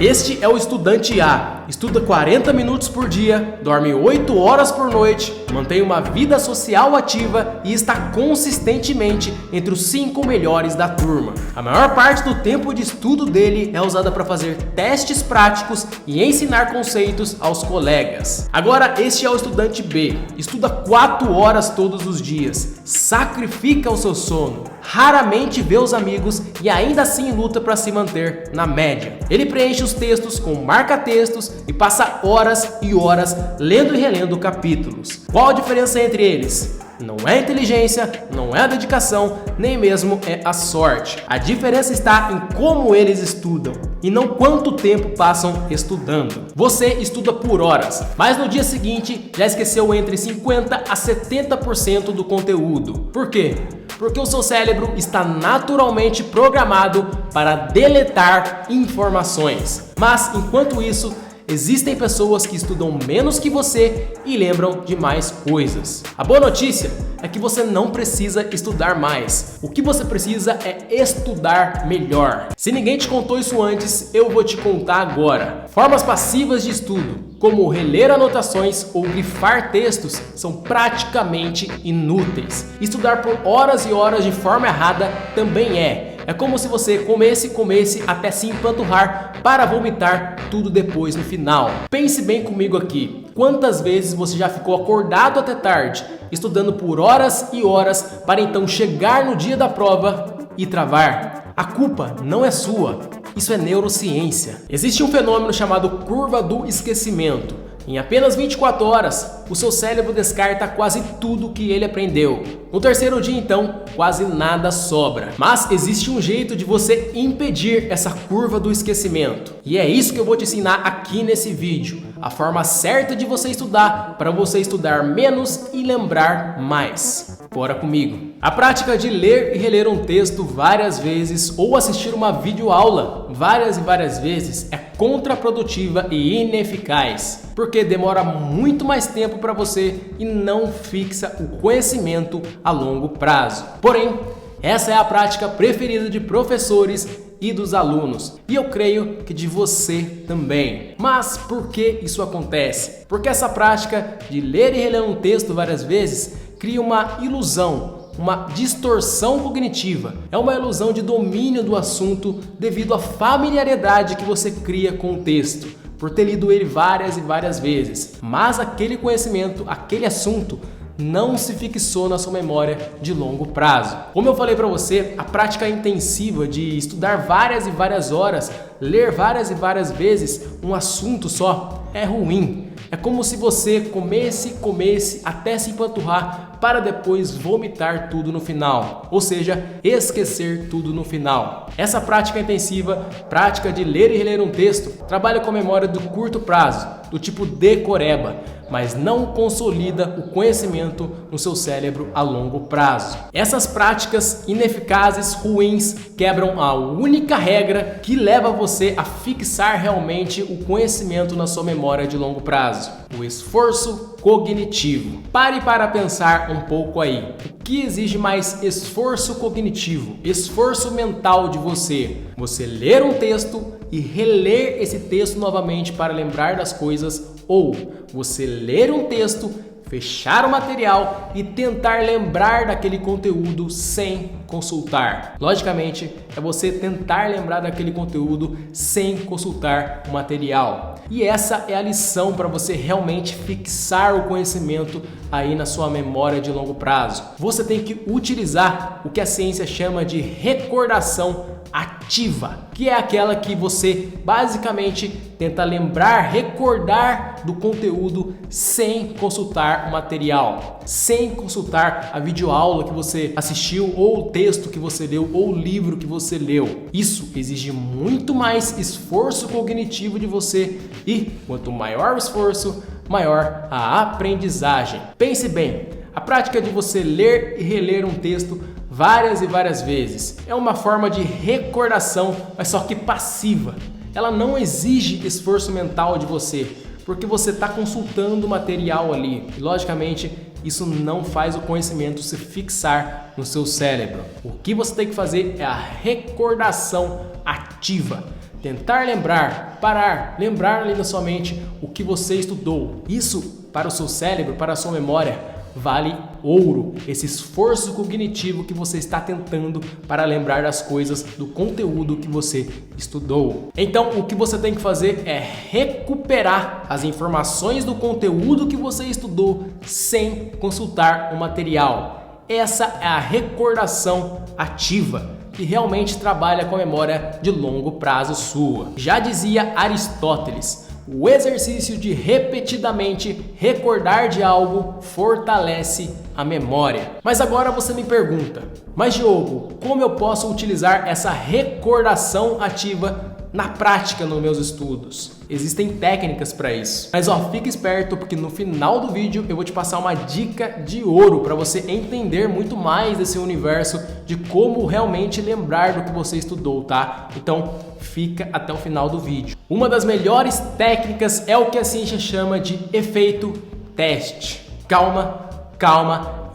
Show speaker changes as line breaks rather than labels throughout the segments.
Este é o estudante A. Estuda 40 minutos por dia, dorme 8 horas por noite, mantém uma vida social ativa e está consistentemente entre os 5 melhores da turma. A maior parte do tempo de estudo dele é usada para fazer testes práticos e ensinar conceitos aos colegas. Agora, este é o estudante B. Estuda 4 horas todos os dias, sacrifica o seu sono, raramente vê os amigos e ainda assim luta para se manter na média. Ele preenche os textos com marca-textos e passa horas e horas lendo e relendo capítulos. Qual a diferença entre eles? Não é inteligência, não é a dedicação, nem mesmo é a sorte. A diferença está em como eles estudam e não quanto tempo passam estudando. Você estuda por horas, mas no dia seguinte já esqueceu entre 50% a 70% do conteúdo. Por quê? Porque o seu cérebro está naturalmente programado para deletar informações. Mas, enquanto isso, existem pessoas que estudam menos que você e lembram de mais coisas. A boa notícia é que você não precisa estudar mais. O que você precisa é estudar melhor. Se ninguém te contou isso antes, eu vou te contar agora. Formas passivas de estudo, como reler anotações ou grifar textos, são praticamente inúteis. Estudar por horas e horas de forma errada também é. É como se você comesse até se empanturrar para vomitar tudo depois no final. Pense bem comigo aqui. Quantas vezes você já ficou acordado até tarde, estudando por horas e horas para então chegar no dia da prova e travar? A culpa não é sua. Isso é neurociência. Existe um fenômeno chamado curva do esquecimento. Em apenas 24 horas, o seu cérebro descarta quase tudo que ele aprendeu. No terceiro dia, então, quase nada sobra. Mas existe um jeito de você impedir essa curva do esquecimento. E é isso que eu vou te ensinar aqui nesse vídeo. A forma certa de você estudar para você estudar menos e lembrar mais. Bora comigo! A prática de ler e reler um texto várias vezes ou assistir uma videoaula várias e várias vezes é contraprodutiva e ineficaz, porque demora muito mais tempo para você e não fixa o conhecimento a longo prazo. Porém, essa é a prática preferida de professores e dos alunos, e eu creio que de você também. Mas por que isso acontece? Porque essa prática de ler e reler um texto várias vezes cria uma ilusão, uma distorção cognitiva. É uma ilusão de domínio do assunto devido à familiaridade que você cria com o texto, por ter lido ele várias e várias vezes. Mas aquele conhecimento, aquele assunto, não se fixou na sua memória de longo prazo. Como eu falei para você, a prática intensiva de estudar várias e várias horas, ler várias e várias vezes um assunto só é ruim. É como se você comesse até se empanturrar para depois vomitar tudo no final, ou seja, esquecer tudo no final. Essa prática intensiva, prática de ler e reler um texto, trabalha com a memória do curto prazo, do tipo decoreba, mas não consolida o conhecimento no seu cérebro a longo prazo. Essas práticas ineficazes, ruins, quebram a única regra que leva você a fixar realmente o conhecimento na sua memória de longo prazo: o esforço cognitivo. Pare para pensar um pouco aí. O que exige mais esforço cognitivo, esforço mental de você? Você ler um texto e reler esse texto novamente para lembrar das coisas, ou você ler um texto, fechar o material e tentar lembrar daquele conteúdo sem consultar. Logicamente, é você tentar lembrar daquele conteúdo sem consultar o material. E essa é a lição para você realmente fixar o conhecimento aí na sua memória de longo prazo. Você tem que utilizar o que a ciência chama de recordação ativa, que é aquela que você basicamente tenta lembrar, recordar do conteúdo sem consultar o material, sem consultar a videoaula que você assistiu, ou o texto que você leu, ou o livro que você leu. Isso exige muito mais esforço cognitivo de você, e quanto maior o esforço, maior a aprendizagem. Pense bem, a prática de você ler e reler um texto várias e várias vezes é uma forma de recordação, mas só que passiva. Ela não exige esforço mental de você, porque você está consultando o material ali. E logicamente, isso não faz o conhecimento se fixar no seu cérebro. O que você tem que fazer é a recordação ativa. tentar lembrar, parar, lembrar ali na sua mente o que você estudou. Isso para o seu cérebro, para a sua memória, vale ouro, esse esforço cognitivo que você está tentando para lembrar das coisas, do conteúdo que você estudou. Então, o que você tem que fazer é recuperar as informações do conteúdo que você estudou sem consultar o material. Essa é a recordação ativa, que realmente trabalha com a memória de longo prazo sua. Já dizia Aristóteles, o exercício de repetidamente recordar de algo fortalece a memória. Mas agora você me pergunta, mas Diogo, como eu posso utilizar essa recordação ativa na prática nos meus estudos? Existem técnicas para isso. Mas fica esperto, porque no final do vídeo eu vou te passar uma dica de ouro para você entender muito mais desse universo de como realmente lembrar do que você estudou, tá? Então fica até o final do vídeo. Uma das melhores técnicas é o que a ciência chama de efeito teste. Calma.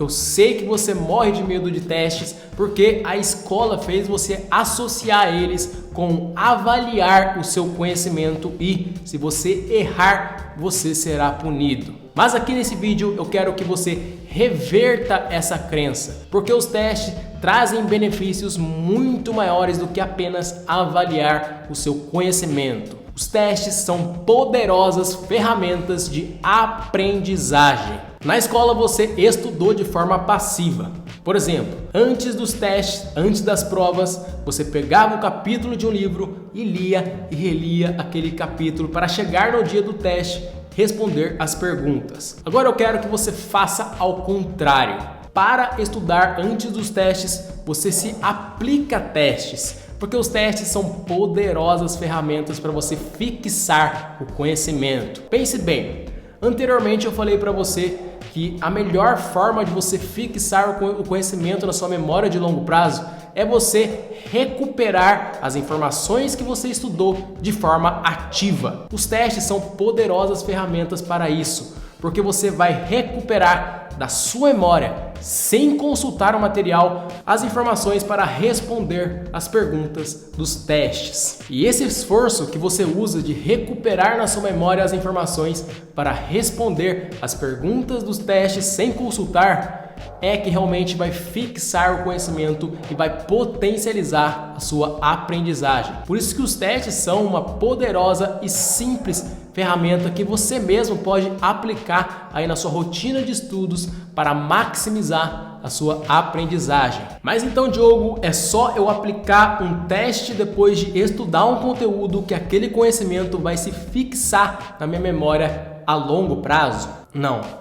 Eu sei que você morre de medo de testes porque a escola fez você associar eles com avaliar o seu conhecimento e, se você errar, você será punido. Mas aqui nesse vídeo eu quero que você reverta essa crença, porque os testes trazem benefícios muito maiores do que apenas avaliar o seu conhecimento. Os testes são poderosas ferramentas de aprendizagem. Na escola você estudou de forma passiva. Por exemplo, antes dos testes, antes das provas, você pegava um capítulo de um livro e lia e relia aquele capítulo para chegar no dia do teste responder as perguntas. Agora eu quero que você faça ao contrário. Para estudar antes dos testes, você se aplica a testes, porque os testes são poderosas ferramentas para você fixar o conhecimento. Pense bem, anteriormente eu falei para você que a melhor forma de você fixar o conhecimento na sua memória de longo prazo é você recuperar as informações que você estudou de forma ativa. Os testes são poderosas ferramentas para isso, porque você vai recuperar da sua memória, sem consultar o material, as informações para responder as perguntas dos testes. E esse esforço que você usa de recuperar na sua memória as informações para responder as perguntas dos testes sem consultar é que realmente vai fixar o conhecimento e vai potencializar a sua aprendizagem. Por isso que os testes são uma poderosa e simples ferramenta que você mesmo pode aplicar aí na sua rotina de estudos para maximizar a sua aprendizagem. Mas então, Diogo, é só eu aplicar um teste depois de estudar um conteúdo que aquele conhecimento vai se fixar na minha memória a longo prazo?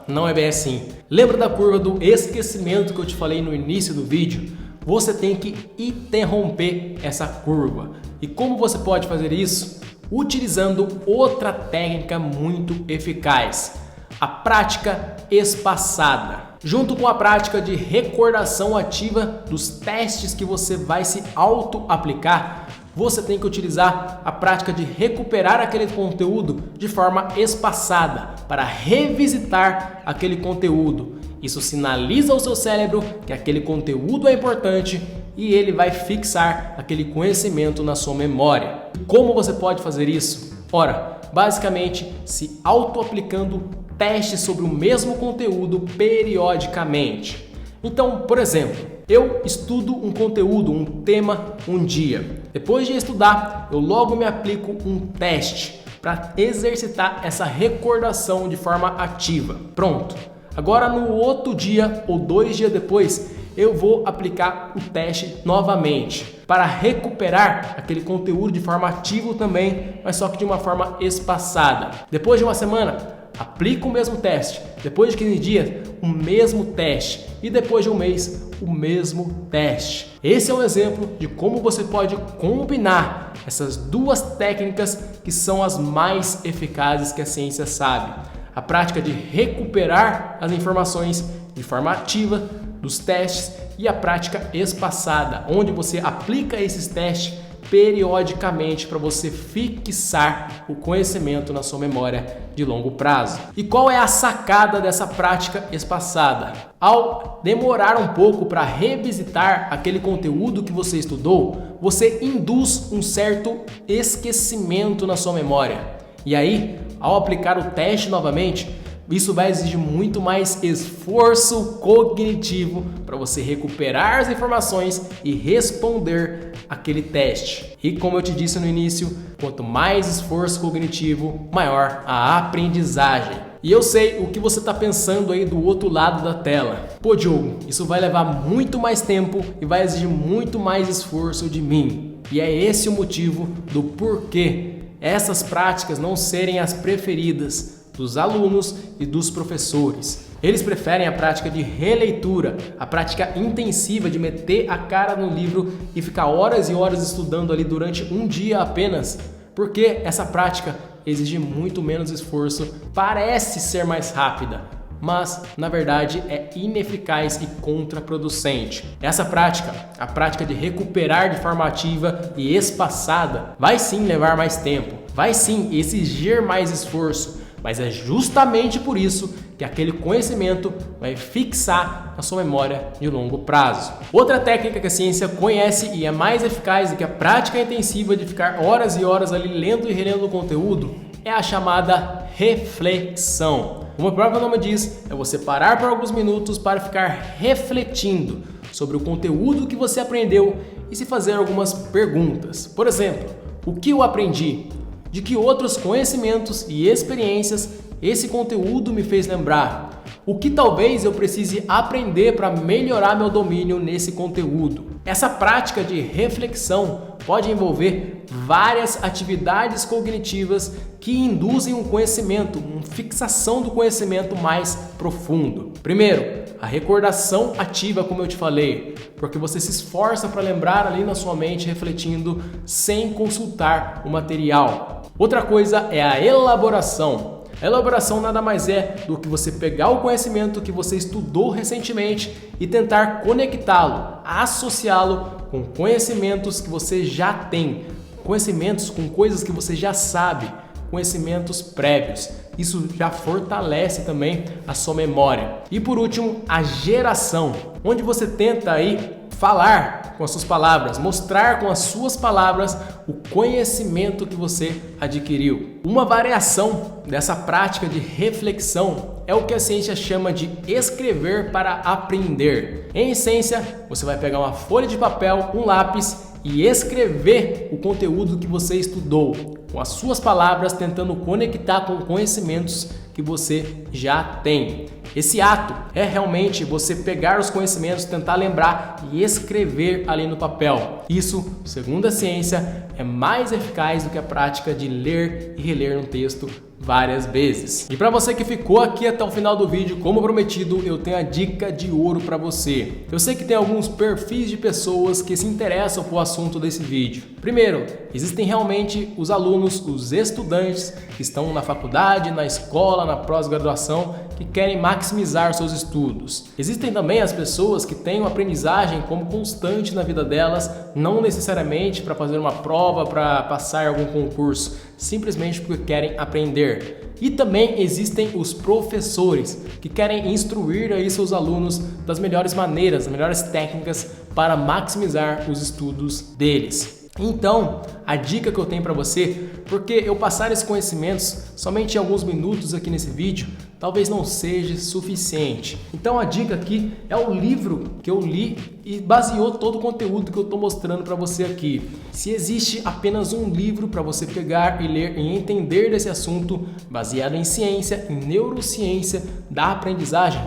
Não é bem assim. Lembra da curva do esquecimento que eu te falei no início do vídeo? Você tem que interromper essa curva. E como você pode fazer isso? Utilizando outra técnica muito eficaz, a prática espaçada. Junto com a prática de recordação ativa dos testes que você vai se auto-aplicar, você tem que utilizar a prática de recuperar aquele conteúdo de forma espaçada para revisitar aquele conteúdo. Isso sinaliza ao seu cérebro que aquele conteúdo é importante e ele vai fixar aquele conhecimento na sua memória. Como você pode fazer isso? Ora, basicamente se auto-aplicando testes sobre o mesmo conteúdo periodicamente. Então, por exemplo, eu estudo um conteúdo, um tema, um dia. Depois de estudar, eu logo me aplico um teste para exercitar essa recordação de forma ativa. Pronto. Agora no outro dia ou 2 dias depois, eu vou aplicar o teste novamente para recuperar aquele conteúdo de forma ativa também, mas só que de uma forma espaçada. Depois de uma semana, aplica o mesmo teste. Depois de 15 dias, o mesmo teste. E depois de um mês, o mesmo teste. Esse é um exemplo de como você pode combinar essas duas técnicas que são as mais eficazes que a ciência sabe. A prática de recuperar as informações de forma ativa dos testes e a prática espaçada, onde você aplica esses testes periodicamente para você fixar o conhecimento na sua memória de longo prazo. E qual é a sacada dessa prática espaçada? Ao demorar um pouco para revisitar aquele conteúdo que você estudou, você induz um certo esquecimento na sua memória. E aí, ao aplicar o teste novamente, isso vai exigir muito mais esforço cognitivo para você recuperar as informações e responder aquele teste. E como eu te disse no início, quanto mais esforço cognitivo, maior a aprendizagem. E eu sei o que você está pensando aí do outro lado da tela. Pô, Diogo, isso vai levar muito mais tempo e vai exigir muito mais esforço de mim. E é esse o motivo do porquê essas práticas não serem as preferidas dos alunos e dos professores. Eles preferem a prática de releitura, a prática intensiva de meter a cara no livro e ficar horas e horas estudando ali durante um dia apenas, porque essa prática exige muito menos esforço, parece ser mais rápida, mas na verdade é ineficaz e contraproducente. Essa prática, a prática de recuperar de forma ativa e espaçada, vai sim levar mais tempo, vai sim exigir mais esforço, mas é justamente por isso que aquele conhecimento vai fixar na sua memória de longo prazo. Outra técnica que a ciência conhece e é mais eficaz do que a prática intensiva de ficar horas e horas ali lendo e relendo o conteúdo é a chamada reflexão. Como o próprio nome diz, é você parar por alguns minutos para ficar refletindo sobre o conteúdo que você aprendeu e se fazer algumas perguntas. Por exemplo, o que eu aprendi? De que outros conhecimentos e experiências esse conteúdo me fez lembrar? O que talvez eu precise aprender para melhorar meu domínio nesse conteúdo? Essa prática de reflexão pode envolver várias atividades cognitivas que induzem um conhecimento, uma fixação do conhecimento mais profundo. Primeiro, a recordação ativa, como eu te falei, porque você se esforça para lembrar ali na sua mente, refletindo, sem consultar o material. Outra coisa é a elaboração. A elaboração nada mais é do que você pegar o conhecimento que você estudou recentemente e tentar conectá-lo, associá-lo com conhecimentos que você já tem, conhecimentos com coisas que você já sabe, conhecimentos prévios. Isso já fortalece também a sua memória. E por último, a geração, onde você tenta aí falar com as suas palavras, mostrar com as suas palavras o conhecimento que você adquiriu. Uma variação dessa prática de reflexão é o que a ciência chama de escrever para aprender. Em essência, você vai pegar uma folha de papel, um lápis e escrever o conteúdo que você estudou, com as suas palavras, tentando conectar com conhecimentos que você já tem. Esse ato é realmente você pegar os conhecimentos, tentar lembrar e escrever ali no papel. Isso, segundo a ciência, é mais eficaz do que a prática de ler e reler um texto várias vezes. E para você que ficou aqui até o final do vídeo, como prometido, eu tenho a dica de ouro para você. Eu sei que tem alguns perfis de pessoas que se interessam por o assunto desse vídeo. Primeiro, existem realmente os alunos, os estudantes que estão na faculdade, na escola, na pós-graduação, que querem maximizar seus estudos. Existem também as pessoas que têm uma aprendizagem como constante na vida delas, não necessariamente para fazer uma prova, para passar algum concurso, simplesmente porque querem aprender. E também existem os professores que querem instruir aí seus alunos das melhores maneiras, das melhores técnicas para maximizar os estudos deles. Então, a dica que eu tenho para você, porque eu passar esses conhecimentos somente em alguns minutos aqui nesse vídeo, talvez não seja suficiente. Então a dica aqui é o livro que eu li e baseou todo o conteúdo que eu estou mostrando para você aqui. Se existe apenas um livro para você pegar e ler e entender desse assunto, baseado em ciência, em neurociência da aprendizagem,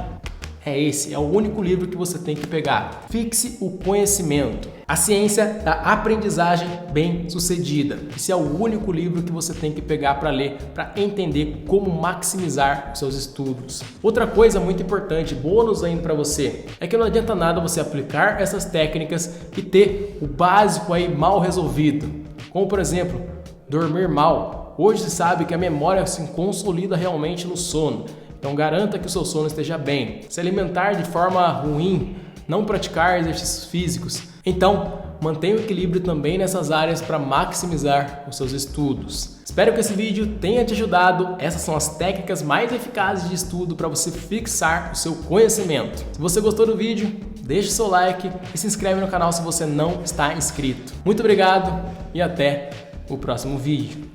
é esse, é o único livro que você tem que pegar. Fixe o conhecimento. A ciência da aprendizagem bem-sucedida. Esse é o único livro que você tem que pegar para ler, para entender como maximizar os seus estudos. Outra coisa muito importante, bônus ainda para você, é que não adianta nada você aplicar essas técnicas e ter o básico aí mal resolvido. Como por exemplo, dormir mal. Hoje se sabe que a memória se consolida realmente no sono. Então garanta que o seu sono esteja bem. Se alimentar de forma ruim, não praticar exercícios físicos, Então, mantenha o equilíbrio também nessas áreas para maximizar os seus estudos. Espero que esse vídeo tenha te ajudado. Essas são as técnicas mais eficazes de estudo para você fixar o seu conhecimento. Se você gostou do vídeo, deixe seu like e se inscreve no canal se você não está inscrito. Muito obrigado e até o próximo vídeo.